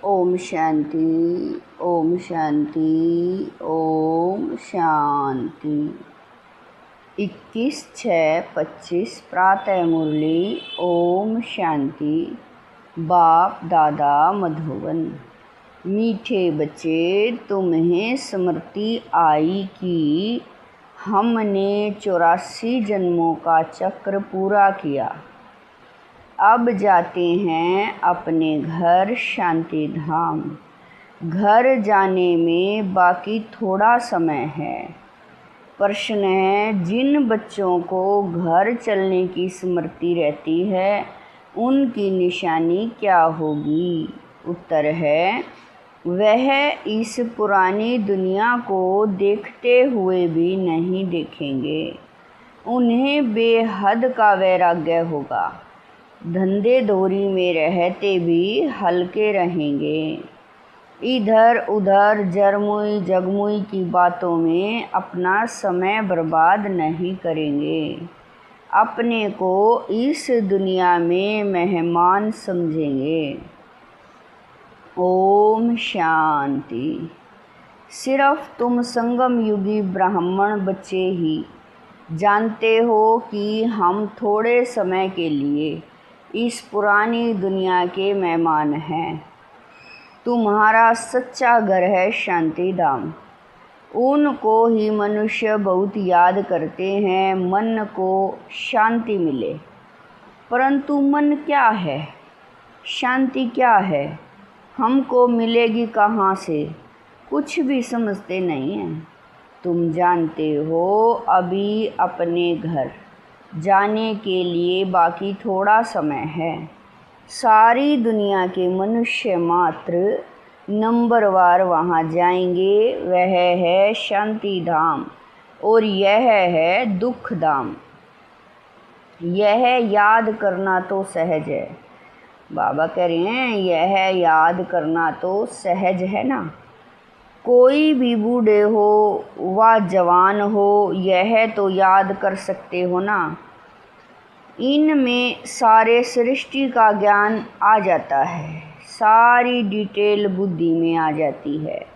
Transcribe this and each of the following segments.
ओम शांति, ओम शांति, ओम शांति। 21/6/25 प्रातः मुरली। ओम शांति। बाप दादा मधुबन। मीठे बच्चे, तुम्हें स्मृति आई कि हमने 84 जन्मों का चक्र पूरा किया। अब जाते हैं अपने घर शांति धाम। घर जाने में बाकी थोड़ा समय है। प्रश्न है, जिन बच्चों को घर चलने की स्मृति रहती है उनकी निशानी क्या होगी? उत्तर है, वह इस पुरानी दुनिया को देखते हुए भी नहीं देखेंगे। उन्हें बेहद का वैराग्य होगा। धंधे दोरी में रहते भी हल्के रहेंगे। इधर उधर जरमुई जगमुई की बातों में अपना समय बर्बाद नहीं करेंगे। अपने को इस दुनिया में मेहमान समझेंगे। ओम शांति। सिर्फ तुम संगम युगी ब्राह्मण बच्चे ही जानते हो कि हम थोड़े समय के लिए इस पुरानी दुनिया के मेहमान हैं। तुम्हारा सच्चा घर है शांति धाम। उनको ही मनुष्य बहुत याद करते हैं, मन को शांति मिले। परंतु मन क्या है, शांति क्या है, हमको मिलेगी कहाँ से? कुछ भी समझते नहीं हैं। तुम जानते हो अभी अपने घर जाने के लिए बाकी थोड़ा समय है। सारी दुनिया के मनुष्य मात्र नंबरवार वहाँ जाएंगे। वह है शांति धाम और यह है दुख धाम। यह याद करना तो सहज है। बाबा कह रहे हैं, यह याद करना तो सहज है ना। कोई भी बूढ़े हो व जवान हो, यह तो याद कर सकते हो ना। इनमें सारे सृष्टि का ज्ञान आ जाता है। सारी डिटेल बुद्धि में आ जाती है।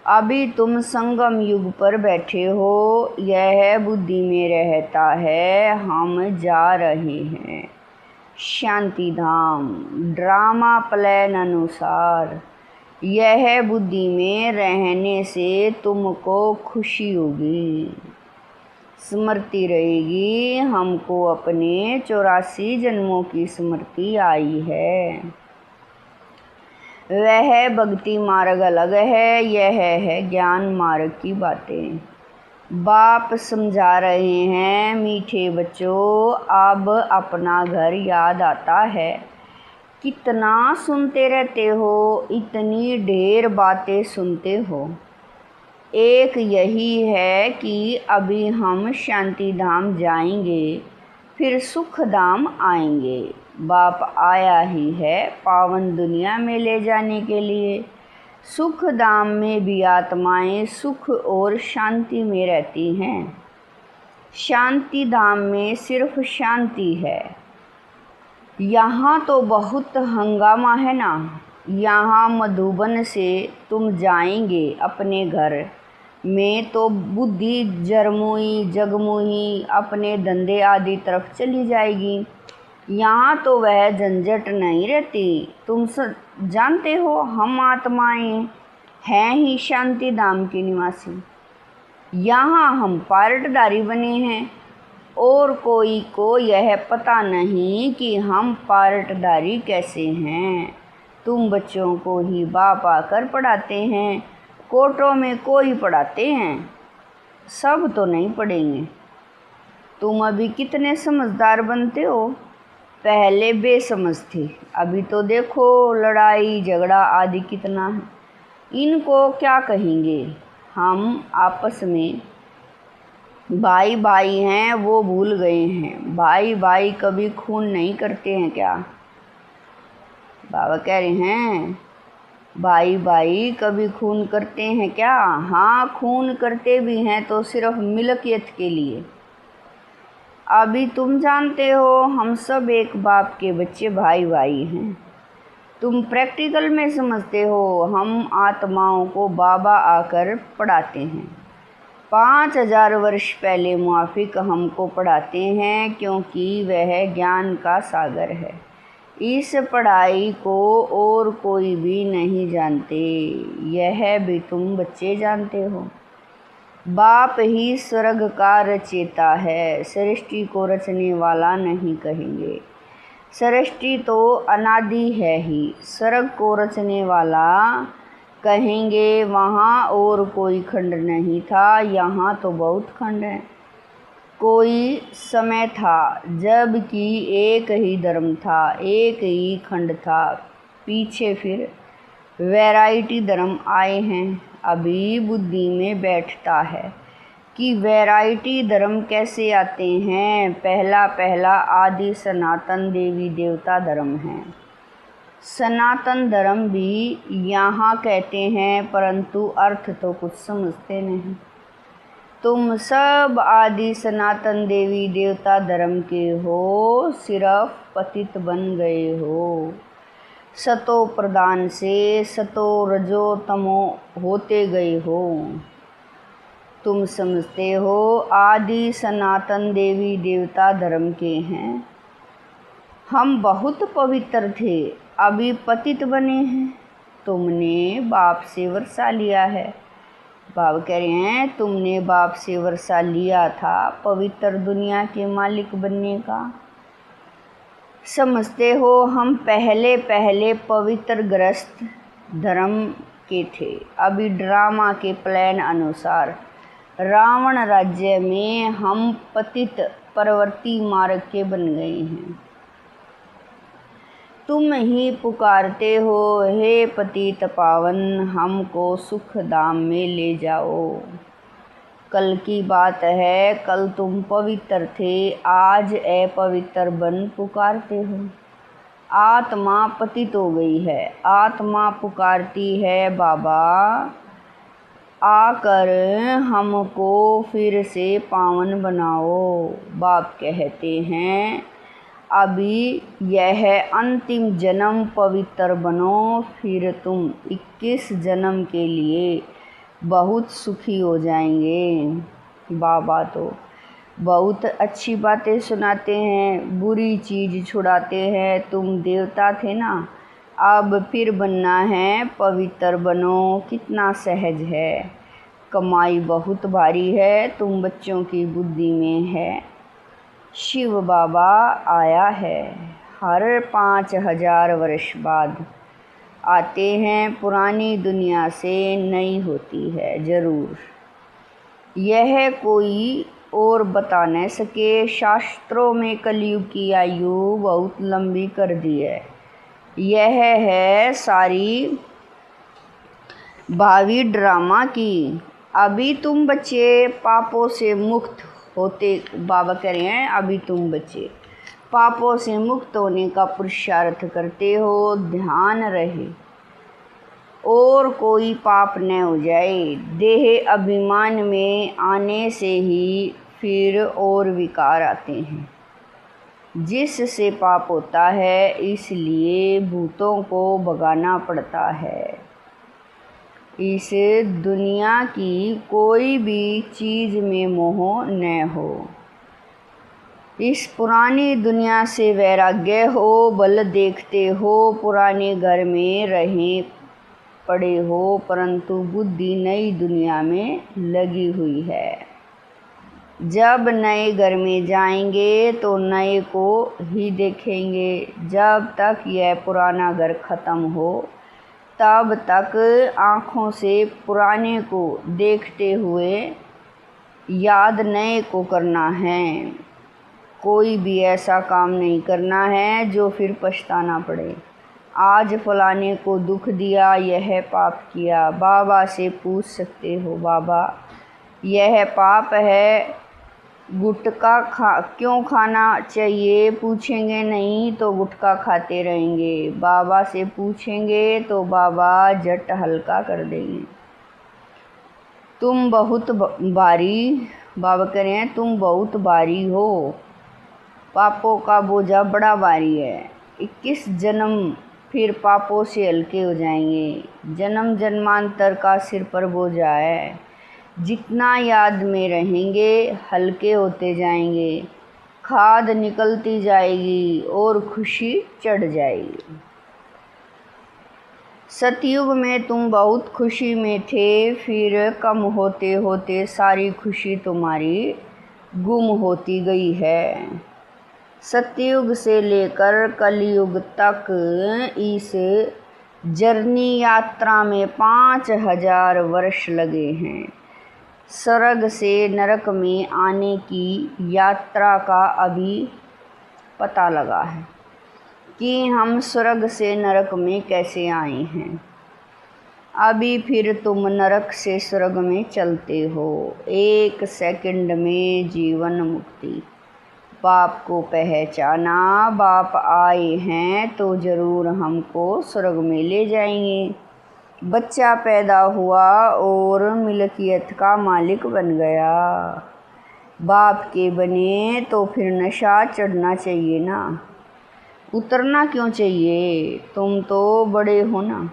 अभी तुम संगम युग पर बैठे हो, यह बुद्धि में रहता है। हम जा रहे हैं शांति धाम ड्रामा प्लान अनुसार। यह बुद्धि में रहने से तुमको खुशी होगी, स्मृति रहेगी। हमको अपने 84 जन्मों की स्मृति आई है। वह भक्ति मार्ग अलग है, यह है ज्ञान मार्ग की बातें। बाप समझा रहे हैं, मीठे बच्चों, अब अपना घर याद आता है। कितना सुनते रहते हो, इतनी ढेर बातें सुनते हो। एक यही है कि अभी हम शांति धाम जाएंगे, फिर सुख धाम आएंगे। बाप आया ही है पावन दुनिया में ले जाने के लिए। सुख धाम में भी आत्माएं सुख और शांति में रहती हैं। शांति धाम में सिर्फ शांति है। यहाँ तो बहुत हंगामा है ना। यहाँ मधुबन से तुम जाएंगे अपने घर में तो बुद्धि जरमुई जगमुई अपने धंधे आदि तरफ चली जाएगी। यहाँ तो वह झंझट नहीं रहती। तुम जानते हो हम आत्माएं हैं ही शांति धाम के निवासी। यहाँ हम पार्टदारी बने हैं और कोई को यह पता नहीं कि हम पार्टदारी कैसे हैं। तुम बच्चों को ही बाप आकर पढ़ाते हैं। कोर्टों में कोई पढ़ाते हैं, सब तो नहीं पढ़ेंगे। तुम अभी कितने समझदार बनते हो। पहले बेसमझ थे, अभी तो देखो लड़ाई झगड़ा आदि कितना है। इनको क्या कहेंगे? हम आपस में भाई भाई हैं, वो भूल गए हैं। भाई भाई कभी खून नहीं करते हैं क्या? बाबा कह रहे हैं, भाई भाई कभी खून करते हैं क्या? हाँ, खून करते भी हैं तो सिर्फ मिल्कियत के लिए। अभी तुम जानते हो हम सब एक बाप के बच्चे भाई भाई हैं। तुम प्रैक्टिकल में समझते हो, हम आत्माओं को बाबा आकर पढ़ाते हैं। 5000 वर्ष पहले मुआफिक हमको पढ़ाते हैं, क्योंकि वह ज्ञान का सागर है। इस पढ़ाई को और कोई भी नहीं जानते, यह भी तुम बच्चे जानते हो। बाप ही स्वर्ग का रचयिता है, सृष्टि को रचने वाला नहीं कहेंगे। सृष्टि तो अनादि है ही, स्वर्ग को रचने वाला कहेंगे। वहाँ और कोई खंड नहीं था, यहाँ तो बहुत खंड है। कोई समय था जब कि एक ही धर्म था, एक ही खंड था। पीछे फिर वैरायटी धर्म आए हैं। अभी बुद्धि में बैठता है कि वैरायटी धर्म कैसे आते हैं। पहला आदि सनातन देवी देवता धर्म है। सनातन धर्म भी यहाँ कहते हैं, परंतु अर्थ तो कुछ समझते नहीं। तुम सब आदि सनातन देवी देवता धर्म के हो, सिर्फ पतित बन गए हो। सतो प्रधान से सतो रजो तमो होते गए हो। तुम समझते हो आदि सनातन देवी देवता धर्म के हैं। हम बहुत पवित्र थे, अभी पतित बने हैं। तुमने बाप से वर्षा लिया है। बाबा कह रहे हैं, तुमने बाप से वर्षा लिया था पवित्र दुनिया के मालिक बनने का। समझते हो हम पहले पवित्र ग्रस्त धर्म के थे। अभी ड्रामा के प्लान अनुसार रावण राज्य में हम पतित प्रवृत्ति मार्ग के बन गए हैं। तुम ही पुकारते हो, हे पतित पावन, हमको सुख धाम में ले जाओ। कल की बात है, कल तुम पवित्र थे, आज अपवित्र बन पुकारते हो। आत्मा पतित हो गई है, आत्मा पुकारती है, बाबा आकर हमको फिर से पावन बनाओ। बाप कहते हैं, अभी यह अंतिम जन्म पवित्र बनो, फिर तुम 21 जन्म के लिए बहुत सुखी हो जाएंगे। बाबा तो बहुत अच्छी बातें सुनाते हैं, बुरी चीज़ छुड़ाते हैं। तुम देवता थे ना, अब फिर बनना है पवित्र बनो। कितना सहज है, कमाई बहुत भारी है, तुम बच्चों की बुद्धि में है। शिव बाबा आया है, हर 5000 वर्ष बाद आते हैं। पुरानी दुनिया से नई होती है ज़रूर, यह कोई और बता न सके। शास्त्रों में कलयुग की आयु बहुत लंबी कर दी है। यह है सारी भावी ड्रामा की। अभी तुम बच्चे पापों से मुक्त होते, बाबा कह रहे हैं, अभी तुम बच्चे पापों से मुक्त होने का पुरुषार्थ करते हो। ध्यान रहे और कोई पाप न हो जाए। देह अभिमान में आने से ही फिर और विकार आते हैं, जिससे पाप होता है। इसलिए भूतों को भगाना पड़ता है। इस दुनिया की कोई भी चीज़ में मोह न हो। इस पुरानी दुनिया से वैराग्य हो। बल देखते हो पुराने घर में रहे पड़े हो, परंतु बुद्धि नई दुनिया में लगी हुई है। जब नए घर में जाएंगे तो नए को ही देखेंगे। जब तक यह पुराना घर ख़त्म हो, तब तक आँखों से पुराने को देखते हुए याद नए को करना है। कोई भी ऐसा काम नहीं करना है जो फिर पछताना पड़े। आज फलाने को दुख दिया, यह पाप किया। बाबा से पूछ सकते हो, बाबा यह पाप है, गुटखा क्यों खाना चाहिए? पूछेंगे नहीं तो गुटखा खाते रहेंगे। बाबा से पूछेंगे तो बाबा झट हल्का कर देंगे। तुम बहुत भारी, बाबा कह रहे हैं, तुम बहुत भारी हो। पापों का बोझा बड़ा भारी है। 21 जन्म फिर पापों से हल्के हो जाएंगे। जन्म जन्मांतर का सिर पर बोझा है, जितना याद में रहेंगे हल्के होते जाएंगे। खाद निकलती जाएगी और खुशी चढ़ जाएगी। सतयुग में तुम बहुत खुशी में थे, फिर कम होते होते सारी खुशी तुम्हारी गुम होती गई है। सतयुग से लेकर कलयुग तक इस जर्नी यात्रा में 5000 वर्ष लगे हैं। स्वर्ग से नरक में आने की यात्रा का अभी पता लगा है कि हम स्वर्ग से नरक में कैसे आए हैं। अभी फिर तुम नरक से स्वर्ग में चलते हो। 1 सेकंड में जीवन मुक्ति। बाप को पहचाना, बाप आए हैं तो ज़रूर हमको स्वर्ग में ले जाएंगे। बच्चा पैदा हुआ और मिल्कियत का मालिक बन गया। बाप के बने तो फिर नशा चढ़ना चाहिए ना, उतरना क्यों चाहिए? तुम तो बड़े हो ना।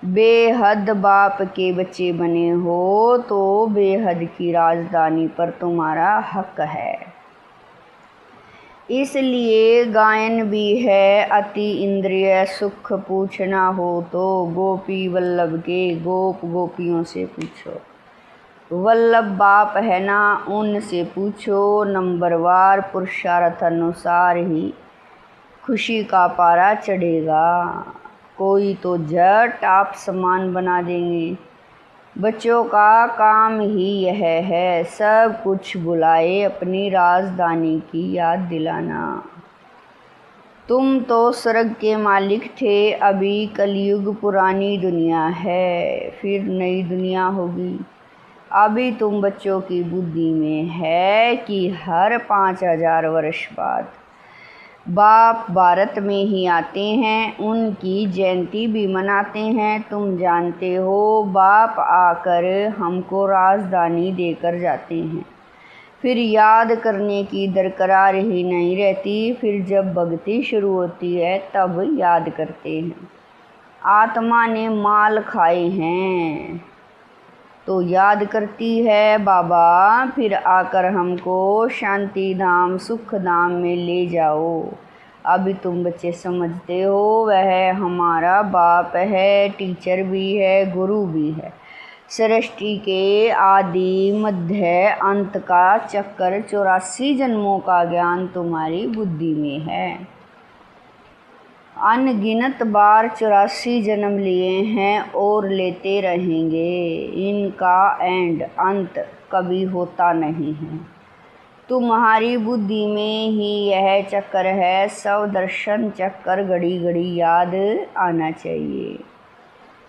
बेहद बाप के बच्चे बने हो तो बेहद की राजधानी पर तुम्हारा हक है। इसलिए गायन भी है, अति इंद्रिय सुख पूछना हो तो गोपी वल्लभ के गोप गोपियों से पूछो। वल्लभ बाप है ना, उनसे पूछो। नंबरवार पुरुषार्थ अनुसार ही खुशी का पारा चढ़ेगा। कोई तो झट आप समान बना देंगे। बच्चों का काम ही यह है, सब कुछ बुलाए अपनी राजधानी की याद दिलाना। तुम तो स्वर्ग के मालिक थे, अभी कलयुग पुरानी दुनिया है, फिर नई दुनिया होगी। अभी तुम बच्चों की बुद्धि में है कि हर 5000 वर्ष बाद बाप भारत में ही आते हैं, उनकी जयंती भी मनाते हैं। तुम जानते हो बाप आकर हमको राजधानी देकर जाते हैं, फिर याद करने की दरकार ही नहीं रहती। फिर जब भक्ति शुरू होती है तब याद करते हैं। आत्मा ने माल खाए हैं तो याद करती है बाबा, फिर आकर हमको शांति धाम सुख धाम में ले जाओ। अभी तुम बच्चे समझते हो वह हमारा बाप है, टीचर भी है, गुरु भी है। सृष्टि के आदि मध्य अंत का चक्कर 84 जन्मों का ज्ञान तुम्हारी बुद्धि में है। अनगिनत बार 84 जन्म लिए हैं और लेते रहेंगे। इनका अंत कभी होता नहीं है। तुम्हारी बुद्धि में ही यह चक्कर है। सब दर्शन चक्कर घड़ी घड़ी याद आना चाहिए।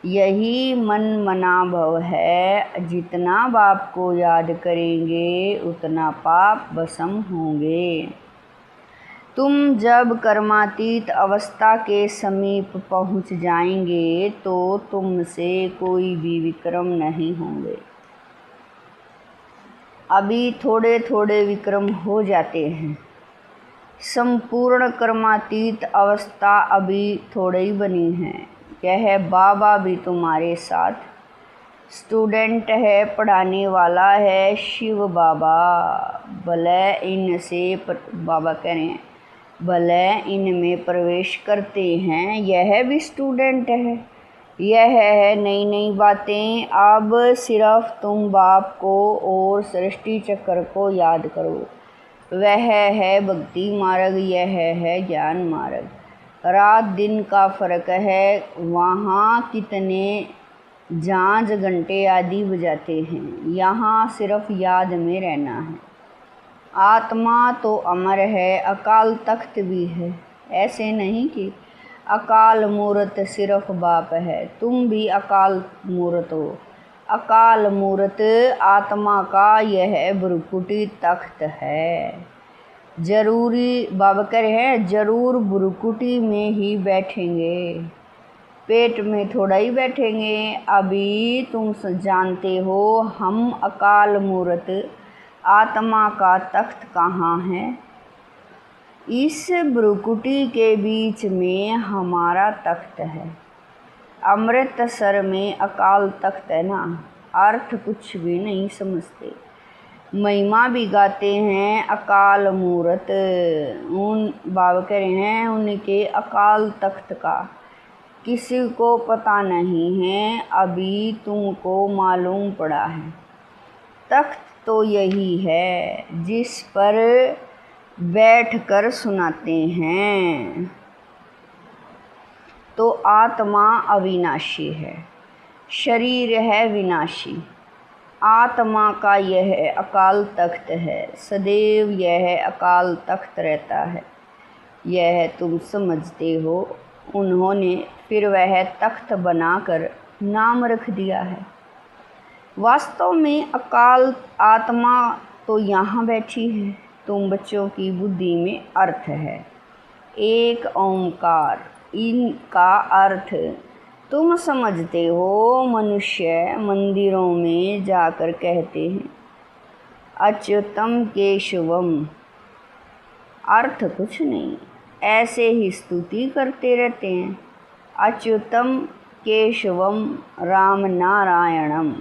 यही मन मना भव है। जितना बाप को याद करेंगे उतना पाप भस्म होंगे। तुम जब कर्मातीत अवस्था के समीप पहुंच जाएंगे तो तुमसे कोई भी विक्रम नहीं होंगे। अभी थोड़े थोड़े विक्रम हो जाते हैं। संपूर्ण कर्मातीत अवस्था अभी थोड़े ही बनी है। यह बाबा भी तुम्हारे साथ स्टूडेंट है, पढ़ाने वाला है। शिव बाबा भले इनसे बाबा कह रहे हैं भले इनमें प्रवेश करते हैं, यह भी स्टूडेंट है। यह है नई नई बातें। अब सिर्फ तुम बाप को और सृष्टि चक्र को याद करो। वह है भक्ति मार्ग, यह है ज्ञान मार्ग। रात दिन का फर्क है। वहाँ कितने झांझ घंटे आदि बजाते हैं, यहाँ सिर्फ याद में रहना है। आत्मा तो अमर है, अकाल तख्त भी है। ऐसे नहीं कि अकाल मूर्त सिर्फ बाप है, तुम भी अकाल मूर्त हो। अकाल मूर्त आत्मा का यह भ्रुकुटी तख्त है। जरूरी बाबा कह रहे हैं जरूर भ्रुकुटी में ही बैठेंगे, पेट में थोड़ा ही बैठेंगे। अभी तुम जानते हो हम अकाल मूर्त आत्मा का तख्त कहाँ है। इस भ्रुकुटी के बीच में हमारा तख्त है। अमृतसर में अकाल तख्त है ना, अर्थ कुछ भी नहीं समझते। महिमा भी गाते हैं अकाल मूरत, उन बाबा कह रहे हैं उनके अकाल तख्त का किसी को पता नहीं है, अभी तुमको मालूम पड़ा है। तख्त तो यही है जिस पर बैठकर सुनाते हैं। तो आत्मा अविनाशी है, शरीर है विनाशी। आत्मा का यह अकाल तख्त है, सदैव यह अकाल तख्त रहता है, यह तुम समझते हो। उन्होंने फिर वह तख्त बनाकर नाम रख दिया है। वास्तव में अकाल आत्मा तो यहाँ बैठी है, तुम बच्चों की बुद्धि में अर्थ है। एक ओंकार, इनका अर्थ तुम समझते हो। मनुष्य मंदिरों में जाकर कहते हैं अच्युतम केशवम, अर्थ कुछ नहीं, ऐसे ही स्तुति करते रहते हैं। अच्युतम केशवम राम नारायणम।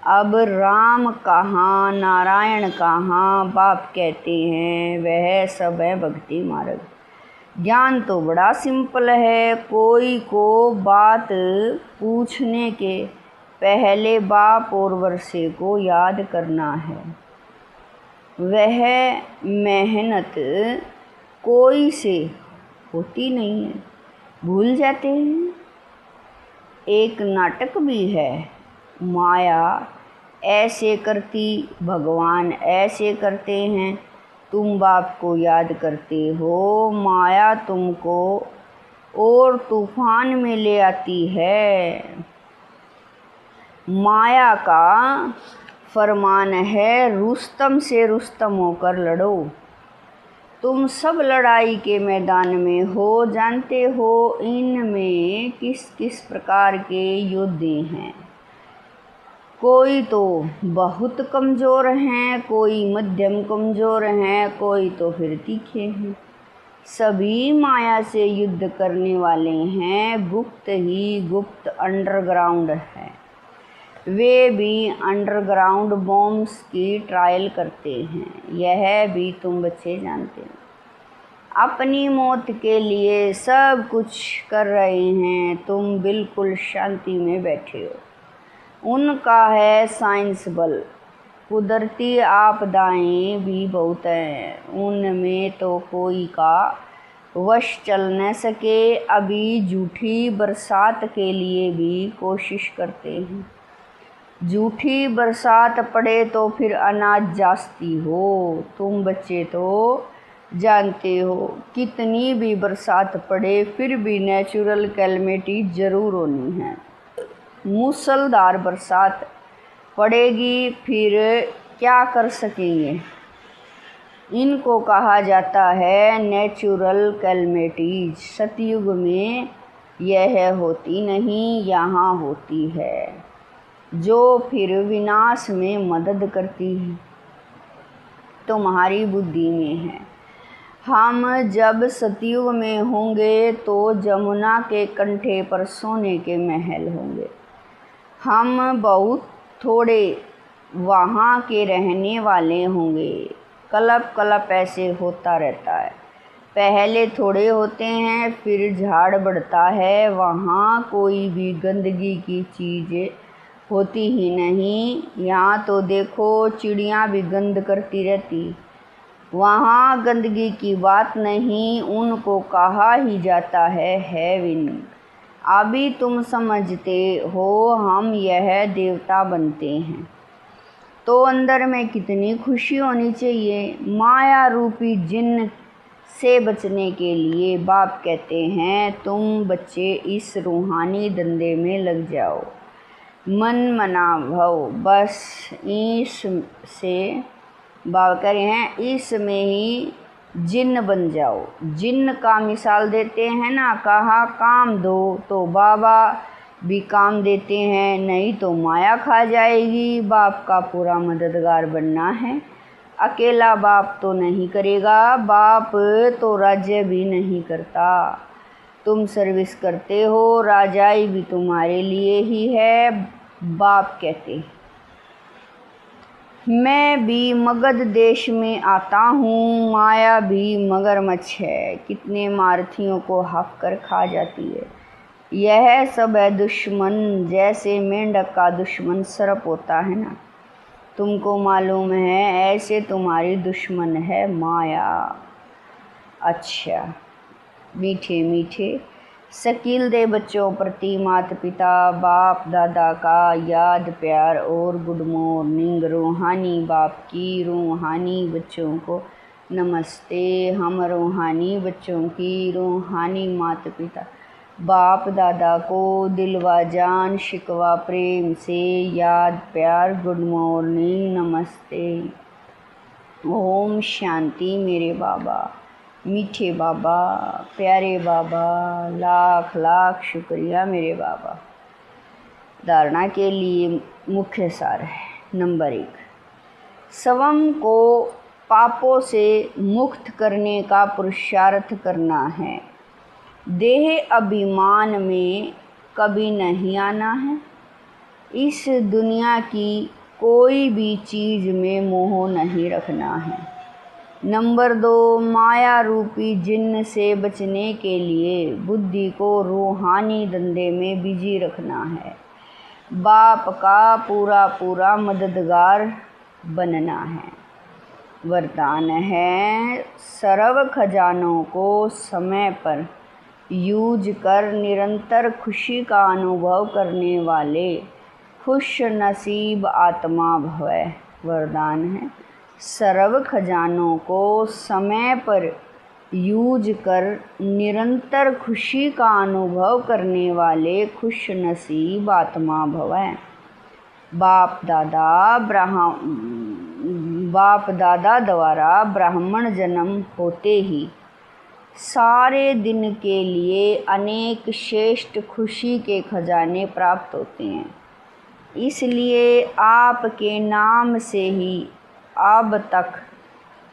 अब राम कहाँ नारायण कहाँ, बाप कहते हैं वह सब है भक्ति मार्ग। ज्ञान तो बड़ा सिंपल है, कोई को बात पूछने के पहले बाप और वर्षे को याद करना है। वह मेहनत कोई से होती नहीं है, भूल जाते हैं। एक नाटक भी है, माया ऐसे करती, भगवान ऐसे करते हैं। तुम बाप को याद करते हो, माया तुमको और तूफान में ले आती है। माया का फरमान है रुस्तम से रुस्तम होकर लड़ो। तुम सब लड़ाई के मैदान में हो, जानते हो इनमें किस किस प्रकार के योद्धे हैं। कोई तो बहुत कमज़ोर हैं, कोई मध्यम कमज़ोर हैं, कोई तो फिर तीखे हैं। सभी माया से युद्ध करने वाले हैं, गुप्त ही गुप्त अंडरग्राउंड है। वे भी अंडरग्राउंड बॉम्ब्स की ट्रायल करते हैं, यह भी तुम बच्चे जानते हैं। अपनी मौत के लिए सब कुछ कर रहे हैं, तुम बिल्कुल शांति में बैठे हो। उनका है साइंस बल। कुदरती आपदाएं भी बहुत हैं, उनमें तो कोई का वश चल न सके। अभी झूठी बरसात के लिए भी कोशिश करते हैं। झूठी बरसात पड़े तो फिर अनाज जास्ती हो। तुम बच्चे तो जानते हो कितनी भी बरसात पड़े फिर भी नेचुरल कैलमिटी ज़रूर होनी है। मूसलधार बरसात पड़ेगी, फिर क्या कर सकेंगे। इनको कहा जाता है नेचुरल कैलमिटीज। सतयुग में यह होती नहीं, यहाँ होती है, जो फिर विनाश में मदद करती है। तुम्हारी बुद्धि में है। हम जब सतयुग में होंगे तो जमुना के कंठे पर सोने के महल होंगे। हम बहुत थोड़े वहाँ के रहने वाले होंगे। कलप कलप ऐसे होता रहता है, पहले थोड़े होते हैं फिर झाड़ बढ़ता है। वहाँ कोई भी गंदगी की चीज़ होती ही नहीं। यहाँ तो देखो चिड़ियाँ भी गंद करती रहती, वहाँ गंदगी की बात नहीं, उनको कहा ही जाता है हेवन। अभी तुम समझते हो हम यह देवता बनते हैं तो अंदर में कितनी खुशी होनी चाहिए। माया रूपी जिन्न से बचने के लिए बाप कहते हैं तुम बच्चे इस रूहानी धंधे में लग जाओ। मन मना भव, बस इससे बाबा कह रहे हैं इसमें ही जिन्न बन जाओ। जिन्न का मिसाल देते हैं ना, कहा काम दो तो बाबा भी काम देते हैं, नहीं तो माया खा जाएगी। बाप का पूरा मददगार बनना है। अकेला बाप तो नहीं करेगा, बाप तो राज्य भी नहीं करता। तुम सर्विस करते हो, राजाई भी तुम्हारे लिए ही है। बाप कहते, मैं भी मगध देश में आता हूँ, माया भी मगरमच्छ है, कितने मारथियों को हफ कर खा जाती है। यह सब है दुश्मन, जैसे मेंढक का दुश्मन सर्प होता है ना, तुमको मालूम है, ऐसे तुम्हारी दुश्मन है माया। अच्छा, मीठे मीठे शकील दे बच्चों प्रति माता पिता बाप दादा का याद प्यार और गुड मॉर्निंग। रूहानी बाप की रूहानी बच्चों को नमस्ते। हम रूहानी बच्चों की रूहानी माता पिता बाप दादा को दिलवा जान शिकवा प्रेम से याद प्यार गुड मॉर्निंग नमस्ते। ओम शांति मेरे बाबा, मीठे बाबा, प्यारे बाबा, लाख लाख शुक्रिया मेरे बाबा। धारणा के लिए मुख्य सार है। नंबर 1, स्वयं को पापों से मुक्त करने का पुरुषार्थ करना है। देह अभिमान में कभी नहीं आना है। इस दुनिया की कोई भी चीज़ में मोह नहीं रखना है। नंबर 2, माया रूपी जिन्न से बचने के लिए बुद्धि को रूहानी धंधे में बिजी रखना है। बाप का पूरा पूरा मददगार बनना है। वरदान है, सर्व खजानों को समय पर यूज कर निरंतर खुशी का अनुभव करने वाले खुश नसीब आत्मा भवै। वरदान है, सर्व खजानों को समय पर यूज कर निरंतर खुशी का अनुभव करने वाले खुश नसीब आत्मा भवै। बाप दादा द्वारा ब्राह्मण जन्म होते ही सारे दिन के लिए अनेक श्रेष्ठ खुशी के खजाने प्राप्त होते हैं। इसलिए आपके नाम से ही अब तक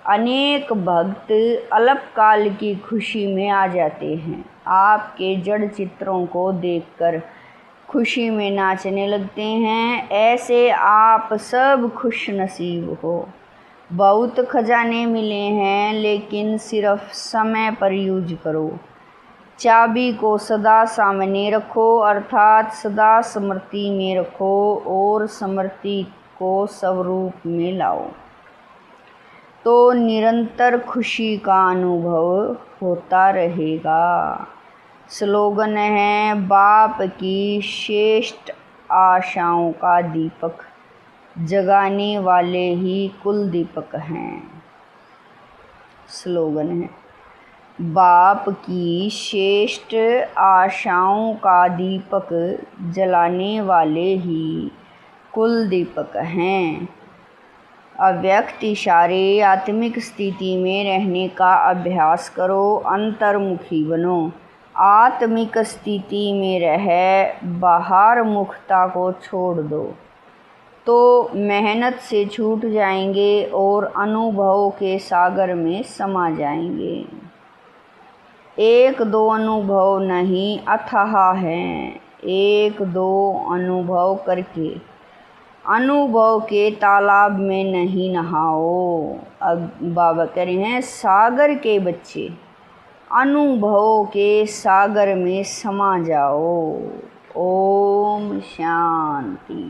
अनेक भक्त अल्पकाल की खुशी में आ जाते हैं। आपके जड़ चित्रों को देखकर खुशी में नाचने लगते हैं। ऐसे आप सब खुश नसीब हो। बहुत खजाने मिले हैं, लेकिन सिर्फ समय पर यूज करो। चाबी को सदा सामने रखो, अर्थात सदा स्मृति में रखो और स्मृति को स्वरूप में लाओ, तो निरंतर खुशी का अनुभव होता रहेगा। स्लोगन है, बाप की श्रेष्ठ आशाओं का दीपक जगाने वाले ही कुल दीपक हैं। स्लोगन है, बाप की श्रेष्ठ आशाओं का दीपक जलाने वाले ही कुल दीपक हैं। अव्यक्त इशारे आत्मिक स्थिति में रहने का अभ्यास करो। अंतर्मुखी बनो। आत्मिक स्थिति में रह बाहर मुखता को छोड़ दो तो मेहनत से छूट जाएंगे और अनुभव के सागर में समा जाएंगे। एक दो अनुभव नहीं, अथाह हैं। एक दो अनुभव करके अनुभव के तालाब में नहीं नहाओ। अब बाबा कह रहे हैं, सागर के बच्चे अनुभव के सागर में समा जाओ। ओम शांति।